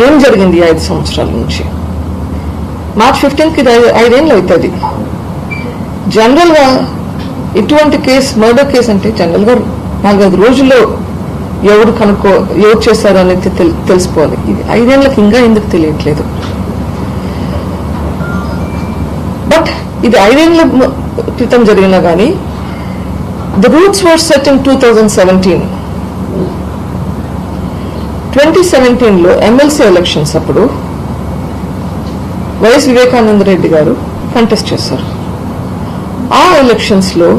ఏం జరిగింది 5 సంవత్సరాల నుంచి? మార్చ్ 15కి 5 ఏళ్ళు అవుతుంది. జనరల్గా ఇటువంటి కేసు, మర్డర్ కేసు అంటే జనరల్గా 4-5 రోజుల్లో ఎవరు చేశారు అనేది తెలిసిపోవాలి. ఇది 5 ఏళ్ళకి ఇంకా ఎందుకు తెలియట్లేదు? బట్ ఇది 5 ఏళ్ళ క్రితం జరిగినా కానీ the roots were set in 2017. 2017లో ఎమ్మెల్సీ ఎలక్షన్స్ అప్పుడు వైఎస్ వివేకానంద రెడ్డి గారు కంటెస్ట్ చేశారు. ఆ ఎలక్షన్స్ లో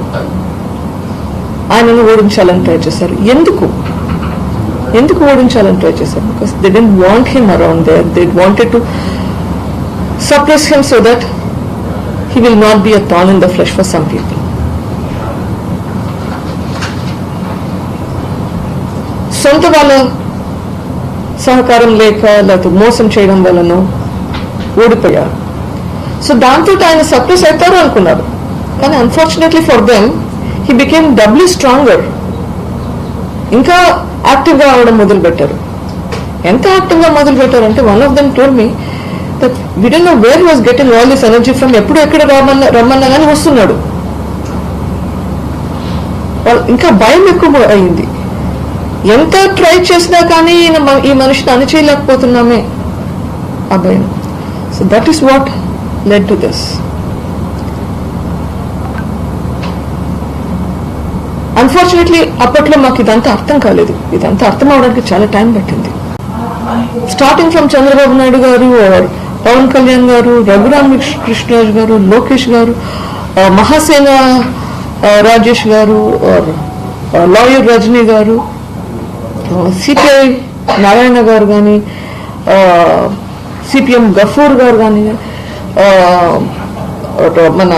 ఆయనను ఓడించాలని ట్రై చేశారు. ఎందుకు ఓడించాలని ట్రై చేశారు? Because they don't want him around there. They wanted to suppress him so that he will not be a thorn in the flesh for some people. సొంత వాళ్ళ సహకారం లేకపోతే మోసం చేయడం వలన ఓడిపోయారు. సో దాంతో ఆయన సప్రెస్ అవుతారు అనుకున్నారు. కానీ unfortunately for them he became doubly stronger. ఇంకా యాక్టివ్గా అవడం మొదలుపెట్టారు. ఎంత యాక్టివ్గా మొదలుపెట్టారు అంటే one of them told me that we don't know where he was getting all this energy from. ఎప్పుడు ఎక్కడ రమ్మన్నా కానీ వస్తున్నాడు. ఇంకా భయం ఎక్కువ అయింది. ఎంత ట్రై చేసినా కానీ ఈ మనిషిని అణిచేయలేకపోతున్నామే, ఆ భయం. So that is what led to this. Unfortunately అప్పట్లో మాకు ఇదంతా అర్థం కాలేదు. ఇదంతా అర్థం అవడానికి చాలా టైం పట్టింది. స్టార్టింగ్ ఫ్రమ్ చంద్రబాబు నాయుడు గారు, పవన్ కళ్యాణ్ గారు, రఘురామ్ కృష్ణరాజు గారు, లోకేష్ గారు, మహాసేన రాజేష్ గారు, లాయర్ రజనీ గారు, సిపిఐ నారాయణ గారు కానీ, సిపిఎం గఫూర్ గారు కానీ, మన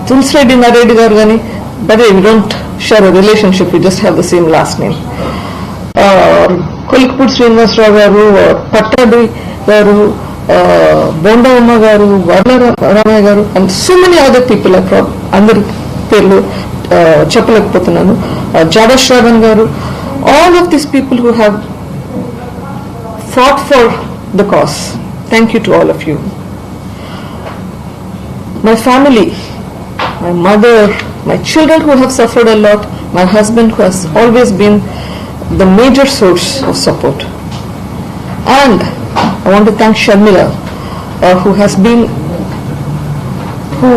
తులసిరెడ్డి నారెడ్డి గారు కానీ, but we don't share a relationship, we just have the same last name. Kolikapudi Srinivasarao గారు, పట్టాభి గారు, బోండమ్మ గారు, వరలరామయ్య గారు, and so many other people. అందరి పేర్లు చెప్పలేకపోతున్నాను. జాడా శ్రావణ్ గారు, all of these people who have fought for the cause. Thank you to all of you. My family, my mother, my children who have suffered a lot, my husband who has always been the major source of support. And I want to thank Sharmila, who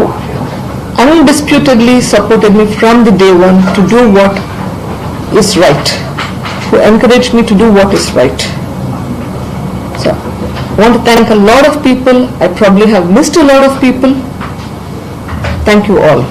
undisputedly supported me from the day one to do what is right, who encouraged me to do what is right. So I want to thank a lot of people. I probably have missed a lot of people. Thank you all.